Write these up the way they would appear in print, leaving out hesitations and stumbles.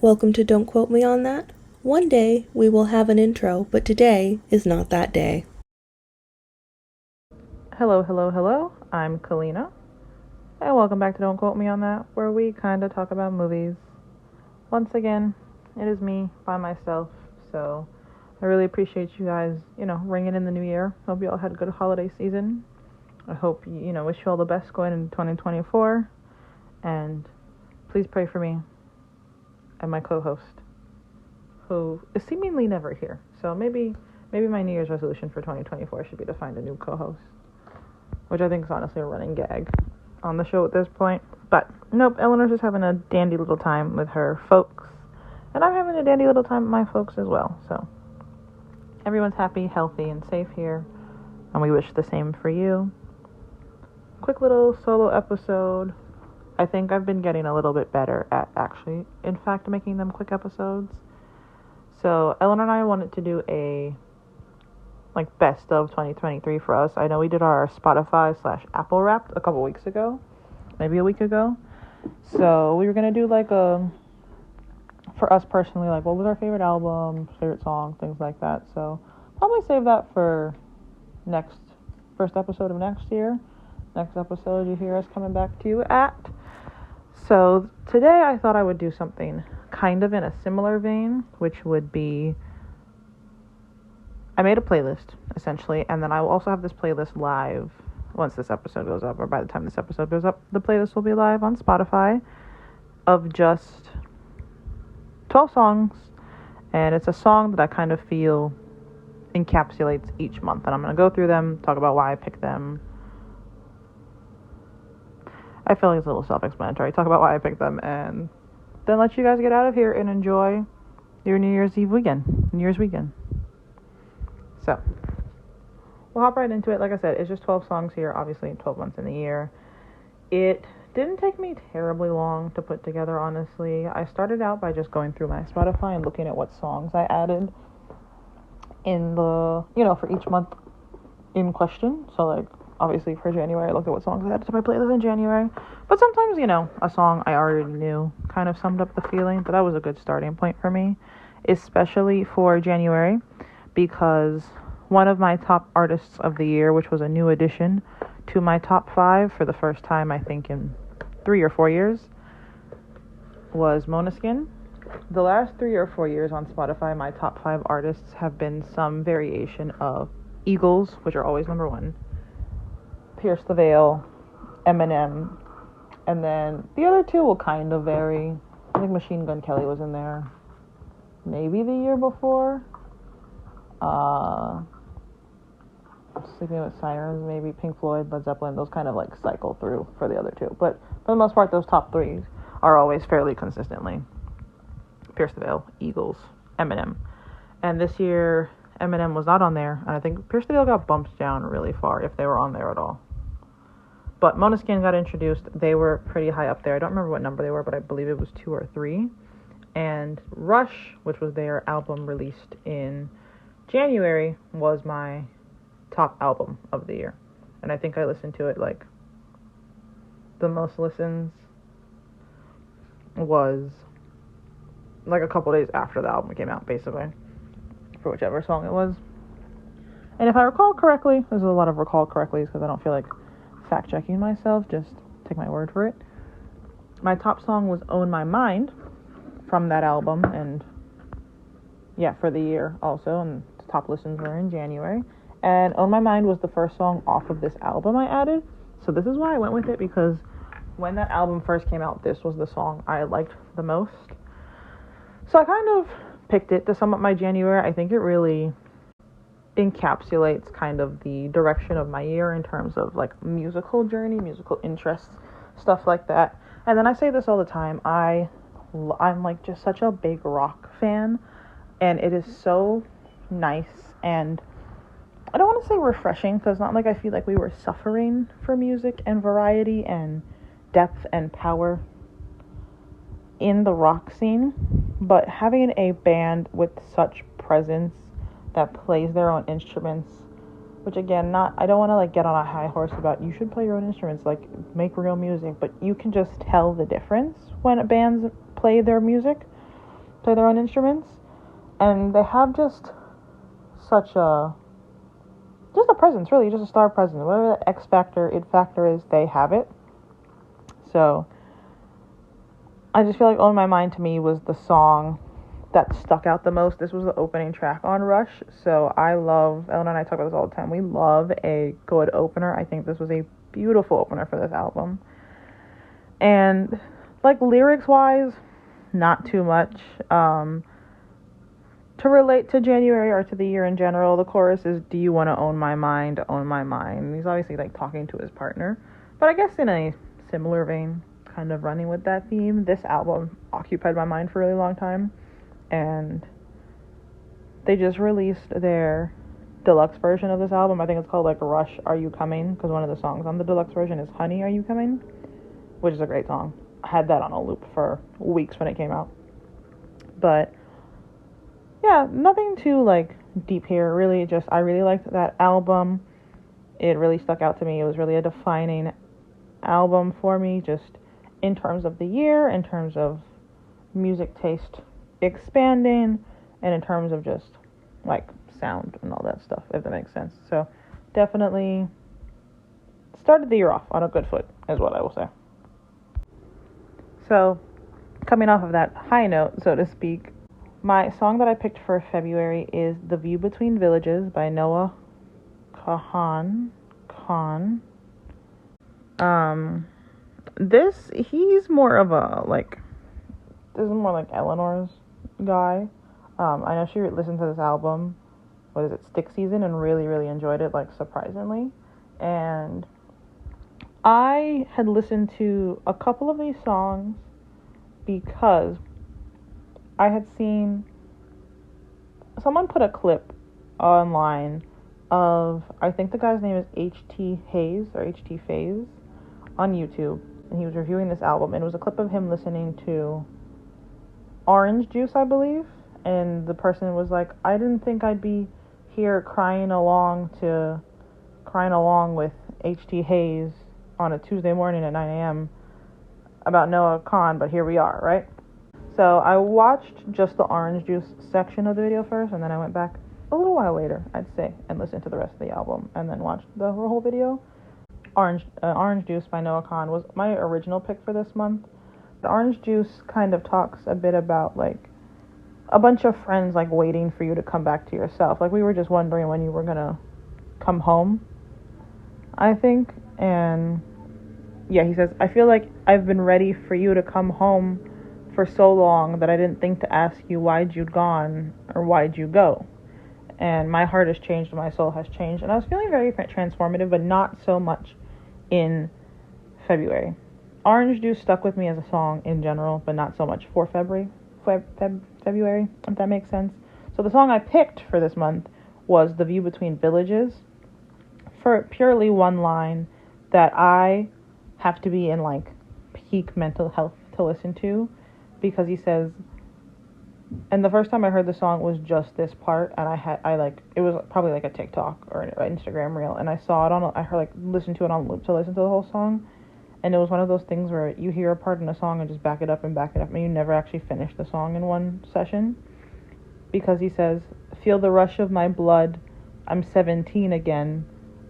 Welcome to Don't Quote Me on That. One day we will have an intro, but today is not that day. Hello, hello, hello. I'm Kalina, and welcome back to Don't Quote Me on That, where we kind of talk about movies. Once again, it is me by myself, so I really appreciate you guys, ringing in the new year. Hope you all had a good holiday season. I hope, wish you all the best going into 2024, and please pray for me and my co-host, who is seemingly never here. So maybe my New Year's resolution for 2024 should be to find a new co-host, which I think is honestly a running gag on the show at this point. But nope, Eleanor's just having a dandy little time with her folks, and I'm having a dandy little time with my folks as well. So everyone's happy, healthy, and safe here, and we wish the same for you. Quick little solo episode. I think I've been getting a little bit better at actually, in fact, making them quick episodes. So Eleanor and I wanted to do a best of 2023 for us. I know we did our Spotify/Apple Wrapped a couple weeks ago, maybe a week ago. So we were gonna do for us personally, what was our favorite album, favorite song, things like that. So probably save that for first episode of next year. Next episode you hear us coming back to you at. So today I thought I would do something kind of in a similar vein, which would be, I made a playlist, essentially, and then I will also have this playlist live once this episode goes up, or by the time this episode goes up, the playlist will be live on Spotify of just 12 songs, and it's a song that I kind of feel encapsulates each month, and I'm going to go through them, talk about why I picked them. I feel like it's a little self-explanatory. Talk about why I picked them, and then let you guys get out of here and enjoy your New Year's weekend. So, we'll hop right into it. Like I said, it's just 12 songs here, obviously 12 months in the year. It didn't take me terribly long to put together, honestly. I started out by just going through my Spotify and looking at what songs I added in for each month in question. So, obviously for January, I looked at what songs I added to my playlist in January. But sometimes, a song I already knew kind of summed up the feeling. But that was a good starting point for me, especially for January, because one of my top artists of the year, which was a new addition to my top 5 for the first time, I think, in 3 or 4 years, was Måneskin. The last 3 or 4 years on Spotify, my top 5 artists have been some variation of Eagles, which are always number 1, Pierce the Veil, Eminem, and then the other 2 will kind of vary. I think Machine Gun Kelly was in there maybe the year before. Sleeping with Sirens, maybe Pink Floyd, Led Zeppelin, those kind of cycle through for the other 2. But for the most part, those top 3 are always fairly consistently Pierce the Veil, Eagles, Eminem. And this year, Eminem was not on there, and I think Pierce the Veil got bumped down really far, if they were on there at all. But Måneskin got introduced. They were pretty high up there. I don't remember what number they were, but I believe it was 2 or 3. And Rush, which was their album released in January, was my top album of the year. And I think I listened to it, the most listens was a couple days after the album came out, basically, for whichever song it was. And if I recall correctly, there's a lot of recall correctly because I don't feel like fact-checking myself, just take my word for it. My top song was Own My Mind from that album, and for the year also, and the top listens were in January. And Own My Mind was the first song off of this album I added, so this is why I went with it, because when that album first came out, this was the song I liked the most. So I kind of picked it to sum up my January. I think it really encapsulates kind of the direction of my year in terms of musical journey, musical interests, stuff like that. And then I say this all the time, I'm just such a big rock fan, and it is so nice, and I don't want to say refreshing, because not I feel like we were suffering for music and variety and depth and power in the rock scene, but having a band with such presence that plays their own instruments, which again, I don't want to get on a high horse about you should play your own instruments, make real music, but you can just tell the difference when bands play their music. play their own instruments, and they have just such a presence, really, just a star presence. Whatever that X factor, it factor is, they have it. So I just feel like On My Mind to me was the song that stuck out the most. This was the opening track on Rush, so I love, Eleanor and I talk about this all the time, we love a good opener. I think this was a beautiful opener for this album. And like lyrics wise, not too much. To relate to January or to the year in general, the chorus is, do you want to own my mind, own my mind. And he's obviously like talking to his partner, but I guess in a similar vein, kind of running with that theme. This album occupied my mind for a really long time, and they just released their deluxe version of this album. I think it's called like Rush, Are You Coming? Because one of the songs on the deluxe version is Honey, Are You Coming? Which is a great song. I had that on a loop for weeks when it came out. But yeah, nothing too like deep here. Really, just I really liked that album. It really stuck out to me. It was really a defining album for me, just in terms of the year, in terms of music taste expanding, and in terms of just like sound and all that stuff, if that makes sense. So definitely started the year off on a good foot, is what I will say. So coming off of that high note, so to speak, my song that I picked for February is The View Between Villages by Noah Kahan. He's more of a, like, this is more like Eleanor's guy. I know she listened to this album, what is it, Stick Season, and really, really enjoyed it, like, surprisingly. And I had listened to a couple of these songs because I had seen someone put a clip online of, I think the guy's name is HT Hayes or HT Faze on YouTube, and he was reviewing this album, and it was a clip of him listening to Orange Juice, I believe, and the person was like, I didn't think I'd be here crying along with HT Hayes on a Tuesday morning at 9 a.m. about Noah Kahan, but here we are, right? So I watched just the Orange Juice section of the video first, and then I went back a little while later, I'd say, and listened to the rest of the album, and then watched the whole video. Orange Juice by Noah Kahan was my original pick for this month. The Orange Juice kind of talks a bit about, like, a bunch of friends, like, waiting for you to come back to yourself. Like, we were just wondering when you were gonna come home, I think. And yeah, he says, I feel like I've been ready for you to come home for so long that I didn't think to ask you why'd you gone or why'd you go. And my heart has changed, my soul has changed. And I was feeling very transformative, but not so much in February. Orange Juice stuck with me as a song in general, but not so much for February, if that makes sense. So the song I picked for this month was The View Between Villages, for purely one line that I have to be in, like, peak mental health to listen to, because he says, and the first time I heard the song was just this part, and it was probably like a TikTok or an Instagram reel, and I saw it listened to it on loop to listen to the whole song, and it was one of those things where you hear a part in a song and just back it up, and you never actually finish the song in one session, because he says, feel the rush of my blood, I'm 17 again,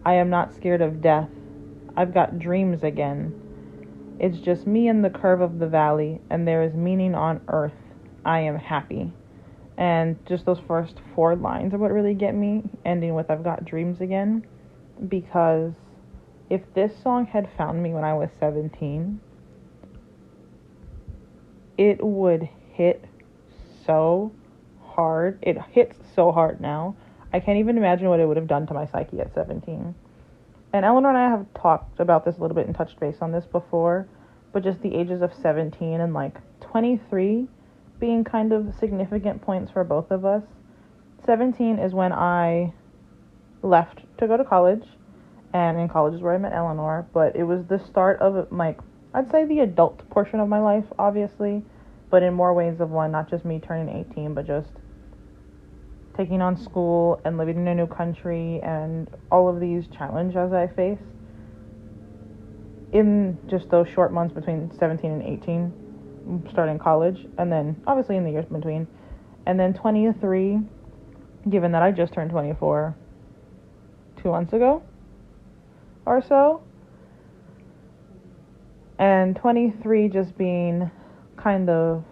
I am not scared of death, I've got dreams again. It's just me and the curve of the valley, and there is meaning on earth. I am happy. And just those first 4 lines are what really get me, ending with I've got dreams again. Because if this song had found me when I was 17, it would hit so hard. It hits so hard now. I can't even imagine what it would have done to my psyche at 17. And Eleanor and I have talked about this a little bit and touched base on this before, but just the ages of 17 and, like, 23 being kind of significant points for both of us. 17 is when I left to go to college, and in college is where I met Eleanor, but it was the start of, like, I'd say the adult portion of my life, obviously, but in more ways of one, not just me turning 18, but just taking on school and living in a new country and all of these challenges I faced in just those short months between 17 and 18. starting college, and then obviously in the years between. And then 23, given that I just turned 24 2 months ago or so. And 23 just being kind of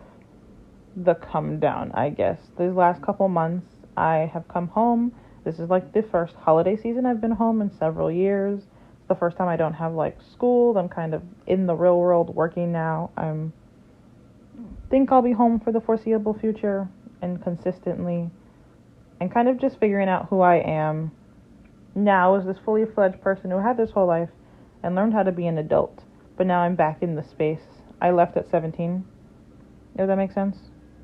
the come down, I guess. These last couple months, I have come home. This is like the first holiday season I've been home in several years. It's the first time I don't have like school. I'm kind of in the real world working now. Think I'll be home for the foreseeable future and consistently, and kind of just figuring out who I am now as this fully fledged person who had this whole life and learned how to be an adult. But now I'm back in the space. I left at 17, if that makes sense.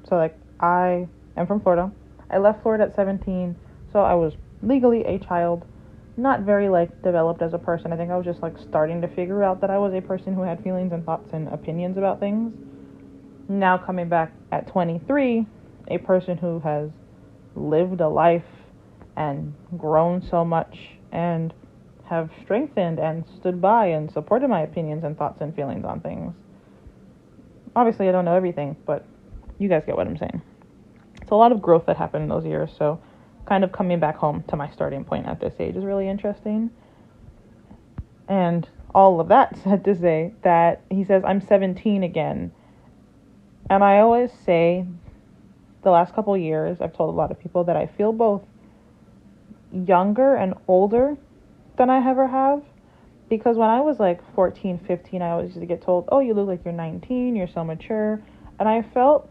So like, I am from Florida. I left Florida at 17, so I was legally a child, not very like developed as a person. I think I was just like starting to figure out that I was a person who had feelings and thoughts and opinions about things. Now coming back at 23, a person who has lived a life and grown so much and have strengthened and stood by and supported my opinions and thoughts and feelings on things. Obviously, I don't know everything, but you guys get what I'm saying. It's a lot of growth that happened in those years, so kind of coming back home to my starting point at this age is really interesting. And all of that said to say that he says, I'm 17 again. And I always say, the last couple years, I've told a lot of people that I feel both younger and older than I ever have. Because when I was like 14, 15, I always used to get told, oh, you look like you're 19, you're so mature. And I felt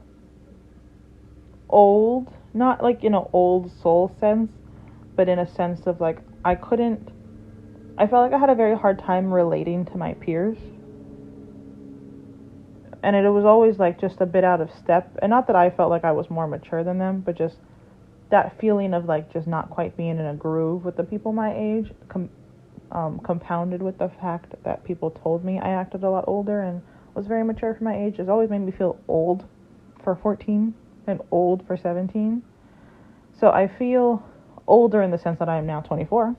old, not like in an old soul sense, but in a sense of like, I felt like I had a very hard time relating to my peers. And it was always like just a bit out of step. And not that I felt like I was more mature than them, but just that feeling of like just not quite being in a groove with the people my age, compounded with the fact that people told me I acted a lot older and was very mature for my age, has always made me feel old for 14 and old for 17. So I feel older in the sense that I am now 24,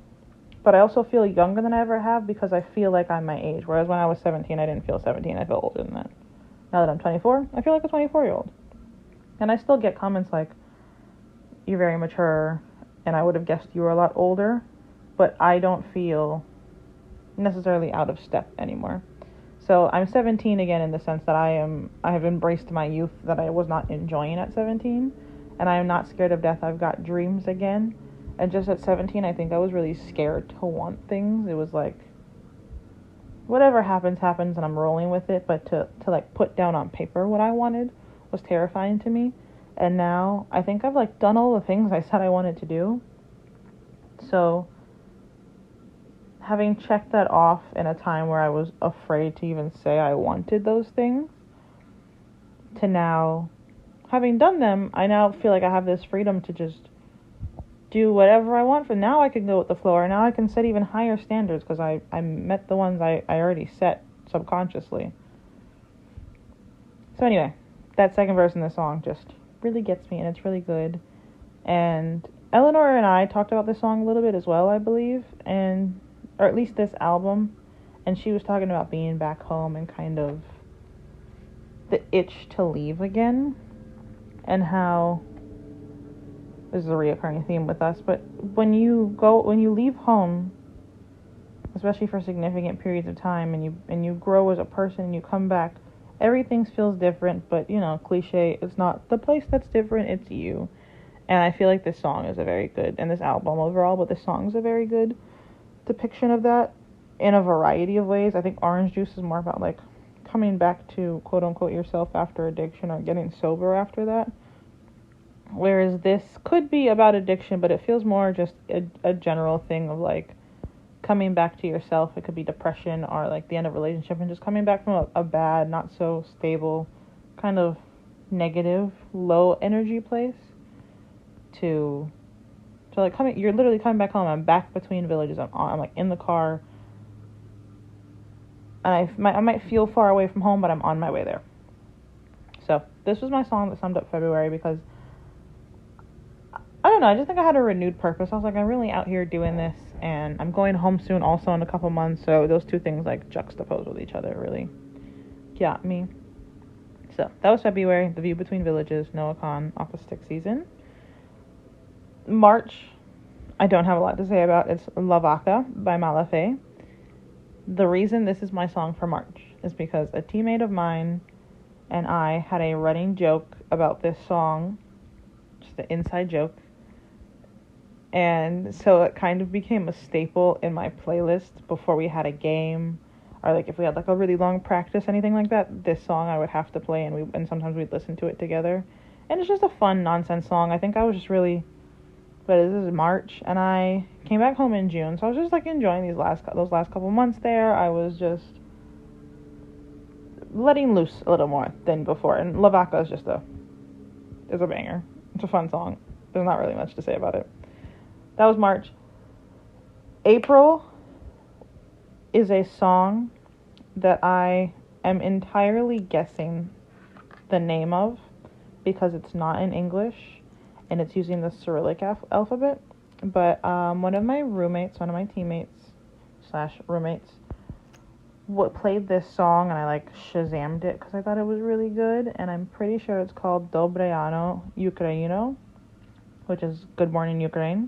but I also feel younger than I ever have because I feel like I'm my age. Whereas when I was 17, I didn't feel 17. I felt older than that. Now that I'm 24, I feel like a 24-year-old. And I still get comments like, you're very mature, and I would have guessed you were a lot older, but I don't feel necessarily out of step anymore. So I'm 17 again in the sense that I have embraced my youth that I was not enjoying at 17, and I am not scared of death. I've got dreams again. And just at 17, I think I was really scared to want things. It was like, whatever happens, happens, and I'm rolling with it. But to like put down on paper what I wanted was terrifying to me. And now I think I've like done all the things I said I wanted to do. So having checked that off in a time where I was afraid to even say I wanted those things, to now having done them, I now feel like I have this freedom to just do whatever I want. For now I can go with the flow, or now I can set even higher standards because I met the ones I already set subconsciously. So anyway, that second verse in the song just really gets me, and it's really good. And Eleanor and I talked about this song a little bit as well, I believe, and or at least this album, and she was talking about being back home and kind of the itch to leave again, and how this is a reoccurring theme with us, but when you leave home, especially for significant periods of time, and you grow as a person and you come back, everything feels different, but cliche, it's not the place that's different, it's you. And I feel like this song is a very good, and this album overall, but this song is a very good depiction of that in a variety of ways. I think Orange Juice is more about like coming back to quote unquote yourself after addiction, or getting sober after that. Whereas this could be about addiction, but it feels more just a general thing of like coming back to yourself. It could be depression or like the end of a relationship, and just coming back from a bad, not so stable, kind of negative, low energy place to like you're literally coming back home. I'm back between villages. I'm like in the car, and I might feel far away from home, but I'm on my way there. So this was my song that summed up February, because I don't know, I just think I had a renewed purpose. I was like, I'm really out here doing this, and I'm going home soon also in a couple months, so those two things like juxtaposed with each other really got me. So that was February, The View Between Villages, Noah Kahn, Acoustic Season. March, I don't have a lot to say about. It's La Vaca by Malafe. The reason this is my song for March is because a teammate of mine and I had a running joke about this song, just an inside joke. And so it kind of became a staple in my playlist before we had a game, or like if we had like a really long practice, anything like that. This song I would have to play, and sometimes we'd listen to it together. And it's just a fun nonsense song. I think I was just really, but this is March, and I came back home in June, so I was just like enjoying those last couple months there. I was just letting loose a little more than before. And La Vaca is just it's a banger. It's a fun song. There's not really much to say about it. That was March. April is a song that I am entirely guessing the name of because it's not in English and it's using the Cyrillic alphabet. But one of my teammates / roommates played this song, and I like Shazammed it because I thought it was really good, and I'm pretty sure it's called Dobre Ano Ukraino, which is Good Morning Ukraine.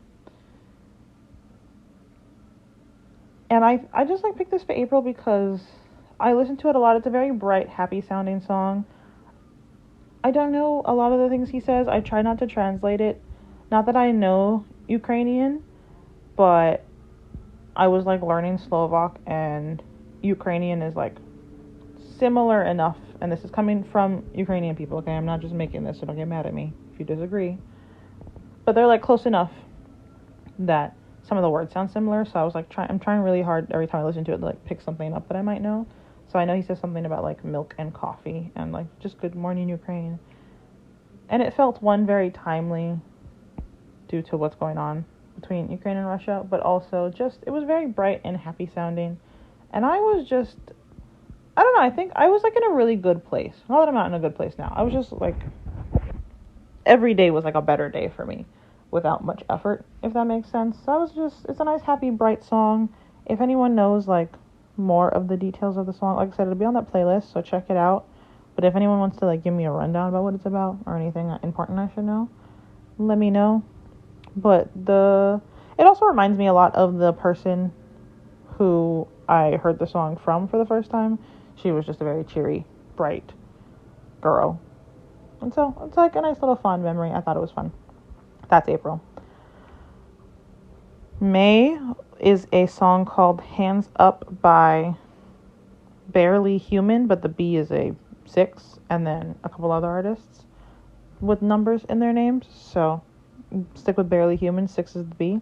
And I just like picked this for April because I listen to it a lot. It's a very bright, happy sounding song. I don't know a lot of the things he says. I try not to translate it. Not that I know Ukrainian, but I was like learning Slovak, and Ukrainian is like similar enough. And this is coming from Ukrainian people, okay? I'm not just making this, so don't get mad at me if you disagree. But they're like close enough that some of the words sound similar, so I was like, I'm trying really hard every time I listen to it to like pick something up that I might know. So I know he says something about like milk and coffee and like just good morning Ukraine. And it felt very timely due to what's going on between Ukraine and Russia, but also just it was very bright and happy sounding. And I was just, I don't know, I think I was like in a really good place. Not that I'm not in a good place now. I was just like, every day was like a better day for me without much effort, if that makes sense. So I was just, it's a nice, happy, bright song. If anyone knows like more of the details of the song, like I said, it'll be on that playlist, so check it out. But if anyone wants to like give me a rundown about what it's about or anything important I should know, let me know. But it also reminds me a lot of the person who I heard the song from for the first time. She was just a very cheery, bright girl. And so it's like a nice little fond memory. I thought it was fun. That's April. May is a song called Hands Up by Barely Human, but the B is a 6, and then a couple other artists with numbers in their names. So stick with Barely Human, 6 is the B.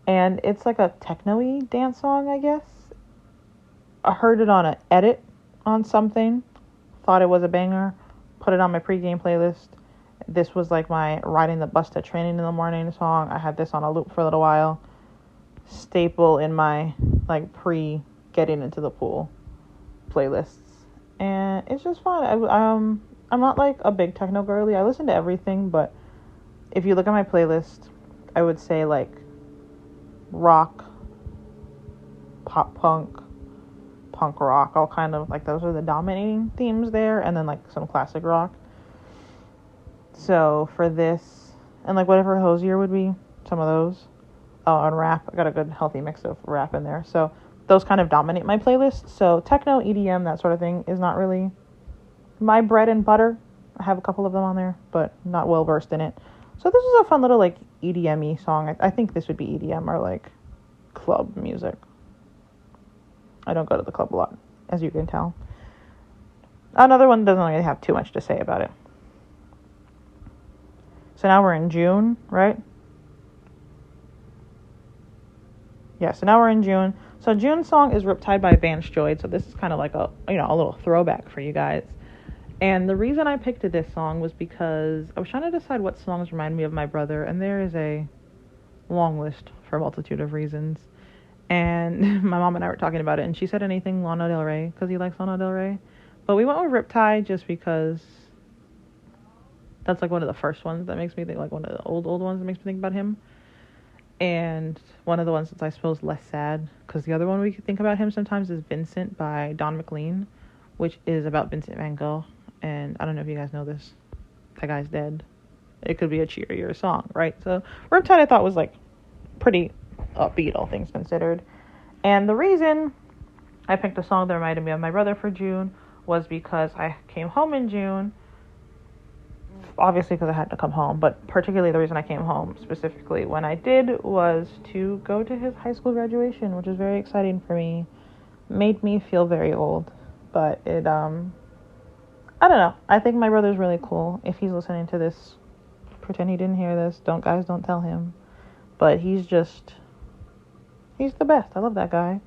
And it's like a techno-y dance song, I guess. I heard it on an edit on something, thought it was a banger, put it on my pregame playlist. This was like my riding the bus to training in the morning song. I had this on a loop for a little while. Staple in my like getting into the pool playlists. And it's just fun. I'm not like a big techno girly. I listen to everything, but if you look at my playlist, I would say like rock, pop punk, punk rock, all kind of like those are the dominating themes there, and then like some classic rock. So for this, and like whatever Hosier would be, some of those. Oh, and rap. I got a good healthy mix of rap in there. So those kind of dominate my playlist. So techno, EDM, that sort of thing is not really my bread and butter. I have a couple of them on there, but not well versed in it. So this is a fun little like EDM-y song. I think this would be EDM or like club music. I don't go to the club a lot, as you can tell. Another one doesn't really have too much to say about it. So now we're in June, right? Yeah, so now we're in June. So June's song is Riptide by Vance Joy. So this is kind of like a little throwback for you guys. And the reason I picked this song was because I was trying to decide what songs remind me of my brother, and there is a long list for a multitude of reasons. And my mom and I were talking about it, and she said anything Lana Del Rey, because he likes Lana Del Rey. But we went with Riptide just because that's like one of the first ones that makes me think, like one of the old ones that makes me think about him. And one of the ones that's, I suppose, less sad, because the other one we could think about him sometimes is Vincent by Don McLean, which is about Vincent van Gogh. And I don't know if you guys know this. That guy's dead. It could be a cheerier song, right? So Riptide I thought was like pretty upbeat, all things considered. And the reason I picked a song that reminded me of my brother for June was because I came home in June. Obviously because I had to come home, but particularly the reason I came home specifically when I did was to go to his high school graduation, which was very exciting for me. Made me feel very old, but it I don't know. I think my brother's really cool. If he's listening to this, pretend he didn't hear this. Don't tell him. But he's the best. I love that guy.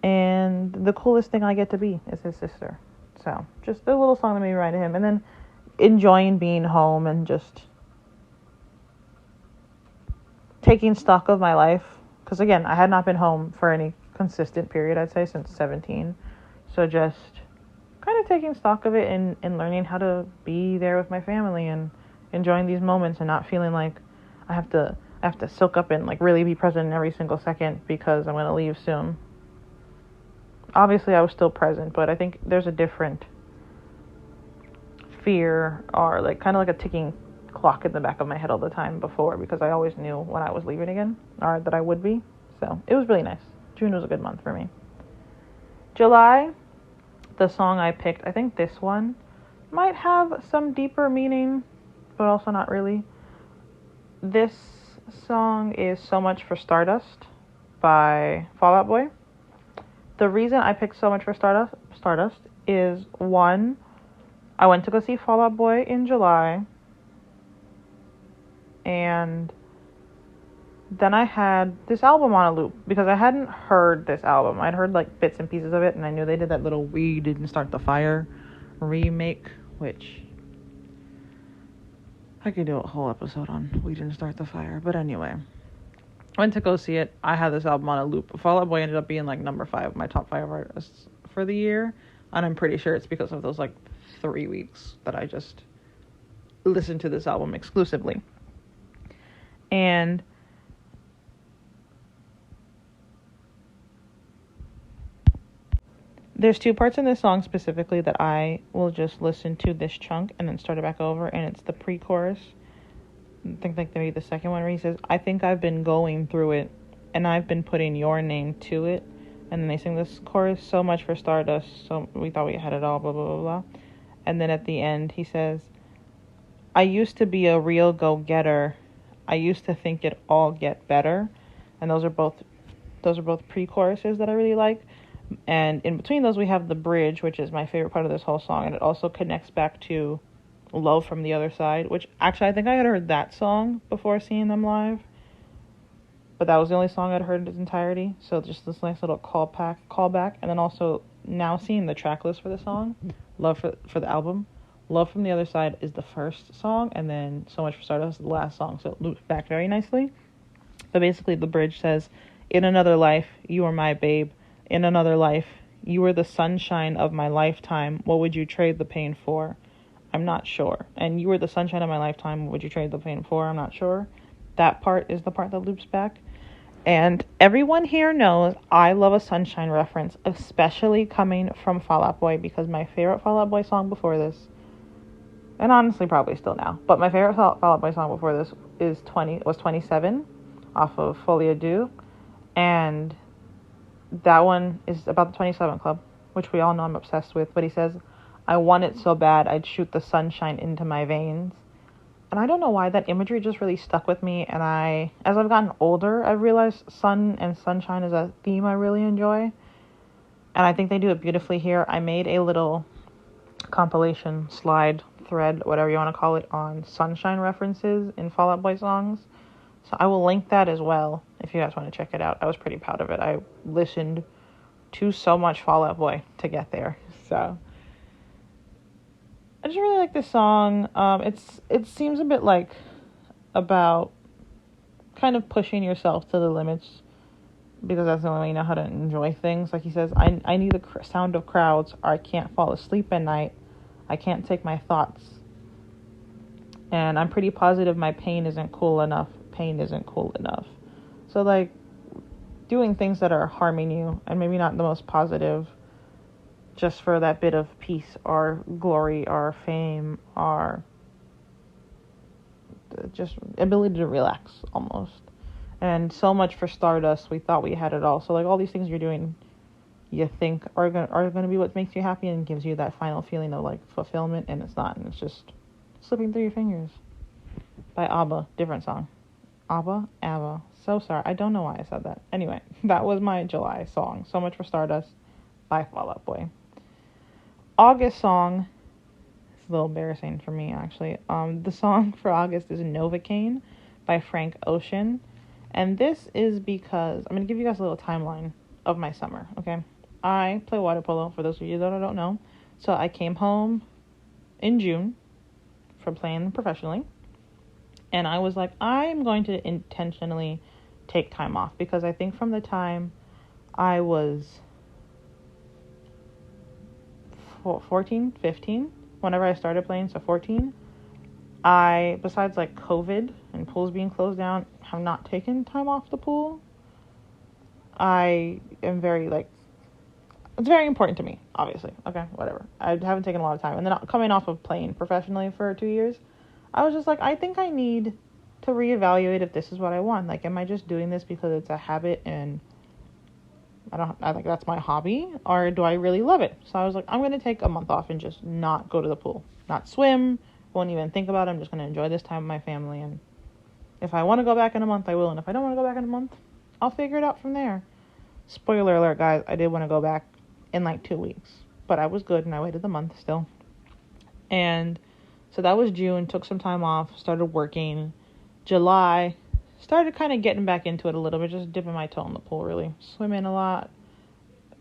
And the coolest thing I get to be is his sister. So just a little song that made me write to him. And then enjoying being home and just taking stock of my life. Because again, I had not been home for any consistent period, I'd say, since 17. So just kind of taking stock of it and learning how to be there with my family and enjoying these moments and not feeling like I have to soak up and like really be present in every single second because I'm going to leave soon. Obviously I was still present, but I think there's a different fear or like kind of like a ticking clock in the back of my head all the time before, because I always knew when I was leaving again or that I would be. So it was really nice. June was a good month for me. July, the song I picked, I think this one might have some deeper meaning, but also not really. This song is So Much for Stardust by Fall Out Boy. The reason I picked So Much for Stardust is, one, I went to go see Fall Out Boy in July, and then I had this album on a loop because I hadn't heard this album. I'd heard like bits and pieces of it, and I knew they did that little We Didn't Start the Fire remake, which I could do a whole episode on We Didn't Start the Fire. But anyway, I went to go see it. I had this album on a loop. Fall Out Boy ended up being like number 5 of my top 5 artists for the year, and I'm pretty sure it's because of those like 3 weeks that I just listened to this album exclusively. And there's 2 parts in this song specifically that I will just listen to this chunk and then start it back over, and it's the pre-chorus. I think like maybe the second one where he says, I think I've been going through it and I've been putting your name to it. And then they sing this chorus, so much for Stardust, so we thought we had it all, blah, blah, blah, blah. And then at the end he says, I used to be a real go-getter. I used to think it all get better. And those are both pre-choruses that I really like. And in between those we have the bridge, which is my favorite part of this whole song, and it also connects back to Love from the Other Side, which actually I think I had heard that song before seeing them live, but that was the only song I'd heard in its entirety. So just this nice little callback, and then also now seeing the track list for the song, Love for the album, Love from the Other Side is the first song, and then So Much for Stardust is the last song, so it loops back very nicely. But basically the bridge says, in another life you were my babe. In another life, you were the sunshine of my lifetime. What would you trade the pain for? I'm not sure. And you were the sunshine of my lifetime. What would you trade the pain for? I'm not sure. That part is the part that loops back. And everyone here knows I love a sunshine reference, especially coming from Fall Out Boy, because my favorite Fall Out Boy song before this, and honestly probably still now, but my favorite Fall Out Boy song before this was 27 off of Folie à Deux. And that one is about the 27 Club, which we all know I'm obsessed with. But he says, I want it so bad I'd shoot the sunshine into my veins. And I don't know why that imagery just really stuck with me. And as I've gotten older, I've realized sun and sunshine is a theme I really enjoy. And I think they do it beautifully here. I made a little compilation, slide, thread, whatever you want to call it, on sunshine references in Fall Out Boy songs. So I will link that as well if you guys want to check it out. I was pretty proud of it. I listened to so much Fall Out Boy to get there. So I just really like this song. It seems a bit like about kind of pushing yourself to the limits, because that's the only way you know how to enjoy things. Like he says, I need the sound of crowds, or I can't fall asleep at night. I can't take my thoughts. And I'm pretty positive my pain isn't cool enough. Pain isn't cool enough. So like doing things that are harming you and maybe not the most positive just for that bit of peace or glory or fame or just ability to relax almost. And so much for Stardust, we thought we had it all. So like all these things you're doing, you think are gonna be what makes you happy and gives you that final feeling of like fulfillment, and it's not, and it's just slipping through your fingers. By ABBA, different song. ABBA. So sorry, I don't know why I said that. Anyway, that was my July song. So much for Stardust by Fall Out Boy. August song. It's a little embarrassing for me actually. The song for August is Novocaine by Frank Ocean. And this is because I'm going to give you guys a little timeline of my summer, okay? I play water polo, for those of you that don't know. So I came home in June from playing professionally. And I was like, I'm going to intentionally take time off. Because I think from the time I was 14, 15, whenever I started playing, so 14, I, besides like COVID and pools being closed down, have not taken time off the pool. I am very like, it's very important to me, obviously. Okay, whatever. I haven't taken a lot of time. And then coming off of playing professionally for 2 years, I was just like, I think I need to reevaluate if this is what I want. Like, am I just doing this because it's a habit and I think that's my hobby, or do I really love it? So I was like, I'm going to take a month off and just not go to the pool, not swim, won't even think about it. I'm just going to enjoy this time with my family. And if I want to go back in a month, I will. And if I don't want to go back in a month, I'll figure it out from there. Spoiler alert, guys, I did want to go back in like 2 weeks, but I was good and I waited the month still. And so that was June, took some time off, started working. July, started kind of getting back into it a little bit, just dipping my toe in the pool, really. Swimming a lot,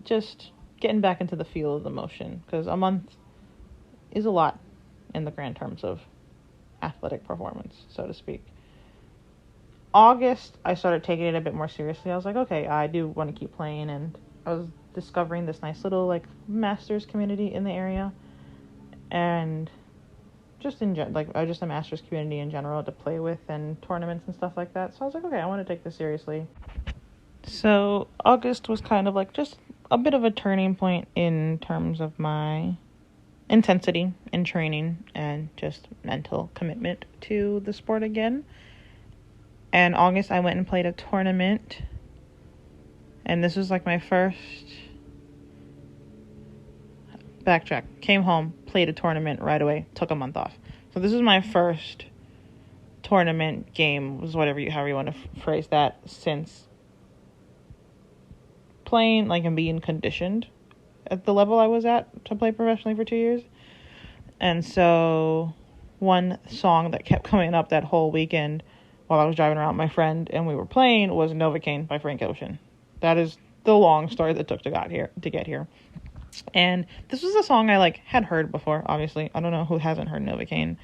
just getting back into the feel of the motion, because a month is a lot in the grand terms of athletic performance, so to speak. August, I started taking it a bit more seriously. I was like, okay, I do want to keep playing, and I was discovering this nice little, like, masters community in the area, and just just a masters community in general to play with and tournaments and stuff like that. So I was like, okay, I want to take this seriously. So August was kind of like just a bit of a turning point in terms of my intensity in training and just mental commitment to the sport again. And August I went and played a tournament, and this was like my first backtrack. Came home, played a tournament right away, took a month off. So this is my first tournament game, was however you want to phrase that, since playing like and being conditioned at the level I was at to play professionally for 2 years. And so one song that kept coming up that whole weekend while I was driving around with my friend and we were playing was Novocaine by Frank Ocean. That is the long story that took to get here. And this was a song I had heard before, obviously. I don't know who hasn't heard Novocaine,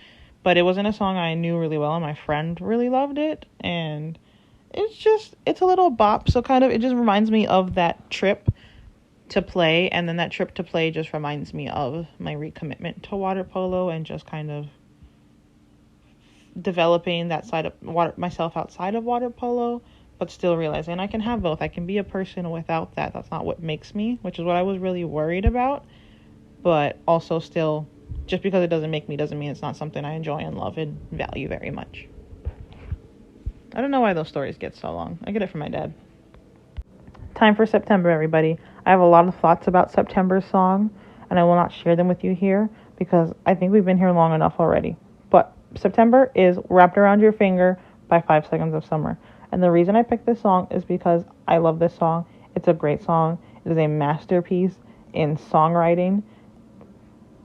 but it wasn't a song I knew really well, and my friend really loved it. And it's a little bop, so it just reminds me of that trip to play, and then that trip to play just reminds me of my recommitment to water polo and just kind of developing that side of myself outside of water polo, but still realizing I can have both. I can be a person without that. That's not what makes me, which is what I was really worried about. But also still, just because it doesn't make me doesn't mean it's not something I enjoy and love and value very much. I don't know why those stories get so long. I get it from my dad. Time for September, everybody. I have a lot of thoughts about September's song, and I will not share them with you here because I think we've been here long enough already. But September is Wrapped Around Your Finger by 5 Seconds of Summer. And the reason I picked this song is because I love this song. It's a great song. It is a masterpiece in songwriting.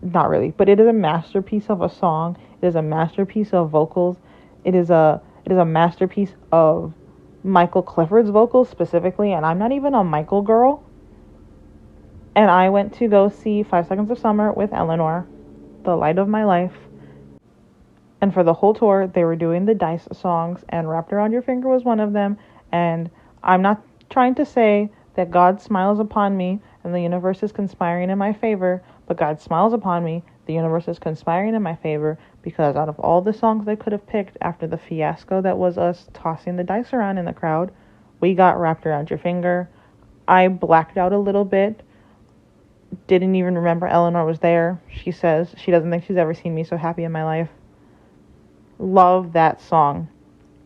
Not really, but it is a masterpiece of a song. It is a masterpiece of vocals. It is a masterpiece of Michael Clifford's vocals specifically, and I'm not even a Michael girl. And I went to go see 5 Seconds of Summer with Eleanor, the light of my life. And for the whole tour, they were doing the Dice songs, and Wrapped Around Your Finger was one of them. And I'm not trying to say that God smiles upon me and the universe is conspiring in my favor, but God smiles upon me, the universe is conspiring in my favor, because out of all the songs they could have picked after the fiasco that was us tossing the dice around in the crowd, we got Wrapped Around Your Finger. I blacked out a little bit didn't even remember Eleanor was there. She says she doesn't think she's ever seen me so happy in my life. Love that song.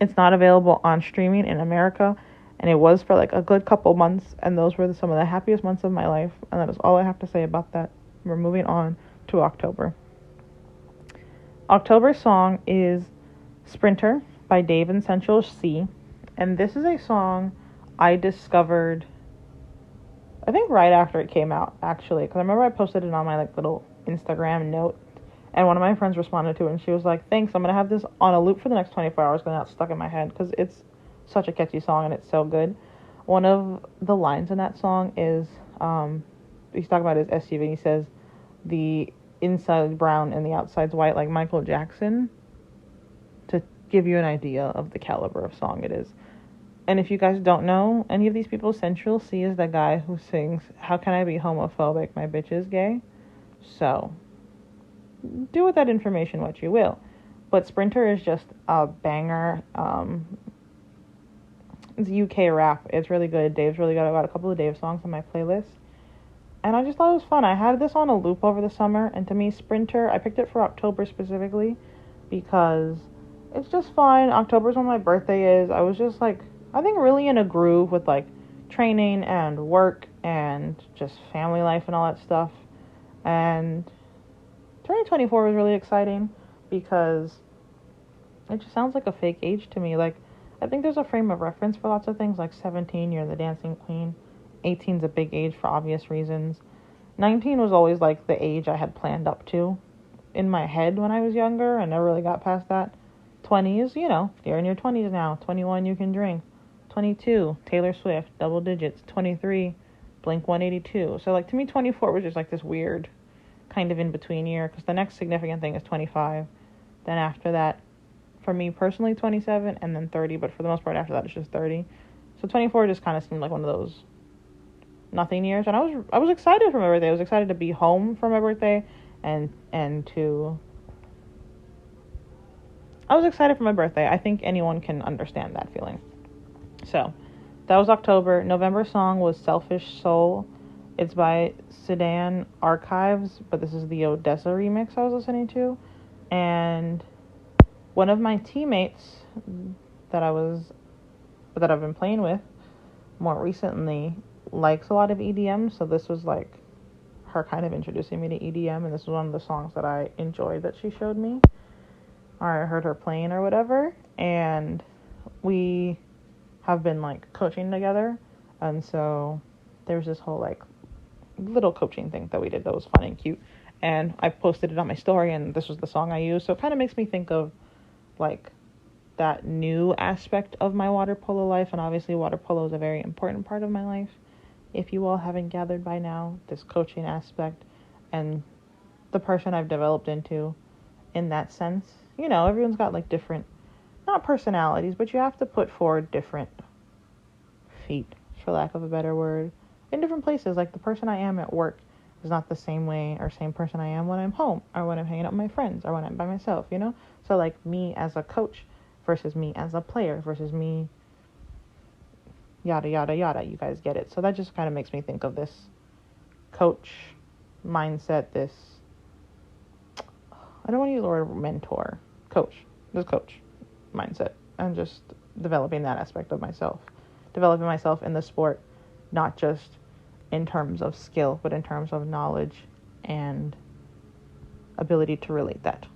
It's not available on streaming in America, and it was for like a good couple months, and those were some of the happiest months of my life, and that is all I have to say about that. We're moving on to October. October's song is Sprinter by Dave and Central C, and this is a song I discovered, I think right after it came out, actually, because I remember I posted it on my like little Instagram note, and one of my friends responded to it, and she was like, thanks, I'm going to have this on a loop for the next 24 hours, because it's stuck in my head, because it's such a catchy song, and it's so good. One of the lines in that song is, he's talking about his SUV, and he says, the inside brown and the outside's white, like Michael Jackson, to give you an idea of the caliber of song it is. And if you guys don't know any of these people, Central C is the guy who sings, how can I be homophobic, my bitch is gay? So, do with that information what you will. But Sprinter is just a banger. It's UK rap. It's really good. Dave's really good. I got a couple of Dave songs on my playlist. And I just thought it was fun. I had this on a loop over the summer. And to me, Sprinter, I picked it for October specifically because it's just fun. October's when my birthday is. I was just like, I think really in a groove with like training and work and just family life and all that stuff. And 2024 was really exciting because it just sounds like a fake age to me. Like, I think there's a frame of reference for lots of things, like 17, you're the dancing queen. 18's a big age for obvious reasons. 19 was always like the age I had planned up to in my head when I was younger. I never really got past that. 20s, you know, you're in your 20s now. 21, you can drink. 22, Taylor Swift, double digits. 23, Blink 182. So like to me, 24 was just like this weird kind of in between year, because the next significant thing is 25. Then after that, for me personally, 27, and then 30, but for the most part after that it's just 30. So 24 just kind of seemed like one of those nothing years, and I was excited for my birthday. I was excited to be home for my birthday, and I was excited for my birthday. I think anyone can understand that feeling. So that was October. November song was Selfish Soul. It's by Sedan Archives, but this is the Odessa remix I was listening to. And one of my teammates that I've been playing with more recently likes a lot of EDM, so this was like her kind of introducing me to EDM, and this was one of the songs that I enjoyed that she showed me, or I heard her playing or whatever, and we have been like coaching together, and so there was this whole like little coaching thing that we did that was fun and cute, and I posted it on my story, and this was the song I used. So it kind of makes me think of like that new aspect of my water polo life, and obviously water polo is a very important part of my life, if you all haven't gathered by now, this coaching aspect and the person I've developed into in that sense. You know, everyone's got like different, not personalities, but you have to put forward different feet, for lack of a better word, in different places. Like the person I am at work is not the same way or same person I am when I'm home, or when I'm hanging out with my friends, or when I'm by myself, you know? So like me as a coach versus me as a player versus me yada yada yada, you guys get it. So that just kind of makes me think of this coach mindset, this, I don't want to use the word mentor, this coach mindset, and just developing that aspect of myself, developing myself in the sport, not just in terms of skill, but in terms of knowledge and ability to relate that.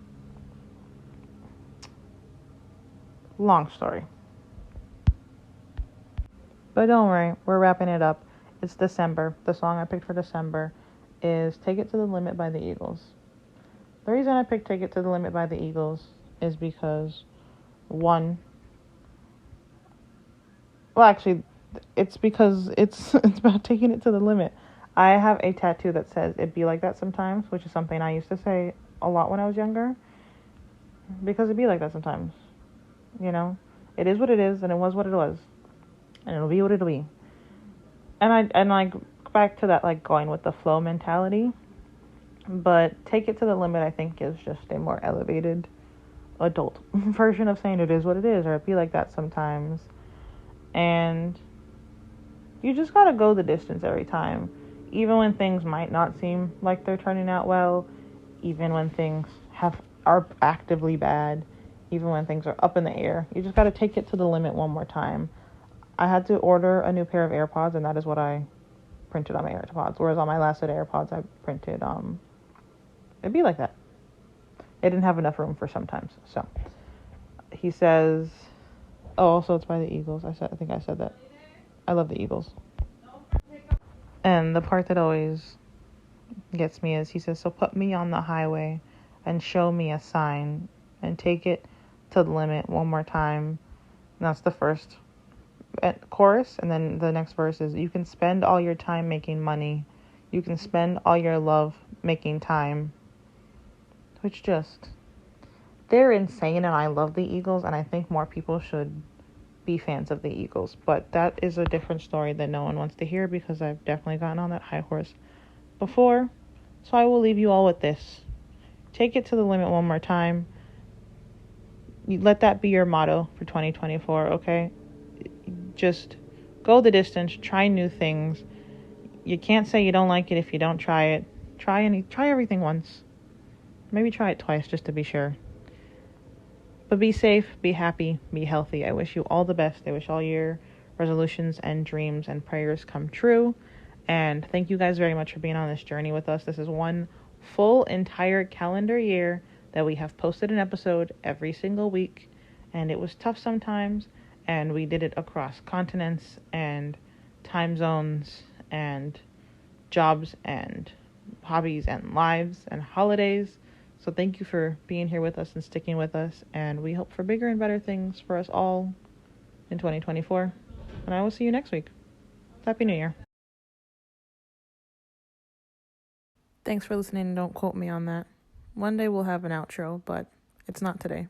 Long story. But don't worry, we're wrapping it up. It's December. The song I picked for December is Take It to the Limit by the Eagles. The reason I picked Take It to the Limit by the Eagles is because, one, well, actually, it's because it's about taking it to the limit. I have a tattoo that says "It be like that sometimes," which is something I used to say a lot when I was younger, because it be like that sometimes. You know, it is what it is, and it was what it was, and it'll be what it'll be. And like back to that like going with the flow mentality, but take it to the limit, I think, is just a more elevated adult version of saying it is what it is, or it be like that sometimes. And you just gotta go the distance every time. even when things might not seem like they're turning out well, even when things are actively bad, even when things are up in the air, you just got to take it to the limit one more time. I had to order a new pair of AirPods, and that is what I printed on my AirPods. Whereas on my last set of AirPods, I printed it'd be like that. It didn't have enough room for sometimes. So he says, oh, also it's by the Eagles. I think I said that. I love the Eagles. And the part that always gets me is he says, so put me on the highway and show me a sign and take it to the limit one more time. And that's the first chorus. And then the next verse is, you can spend all your time making money. You can spend all your love making time. Which they're insane, and I love the Eagles, and I think more people should be fans of the Eagles. But that is a different story that no one wants to hear, because I've definitely gotten on that high horse before. So I will leave you all with this. Take it to the limit one more time. You let that be your motto for 2024, okay? Just go the distance, try new things. You can't say you don't like it if you don't try it. Try everything once. Maybe try it twice just to be sure. But be safe, be happy, be healthy. I wish you all the best. I wish all your resolutions and dreams and prayers come true. And thank you guys very much for being on this journey with us. This is one full entire calendar year that we have posted an episode every single week. And it was tough sometimes. And we did it across continents and time zones and jobs and hobbies and lives and holidays. So thank you for being here with us and sticking with us. And we hope for bigger and better things for us all in 2024. And I will see you next week. Happy New Year. Thanks for listening. Don't quote me on that. One day we'll have an outro, but it's not today.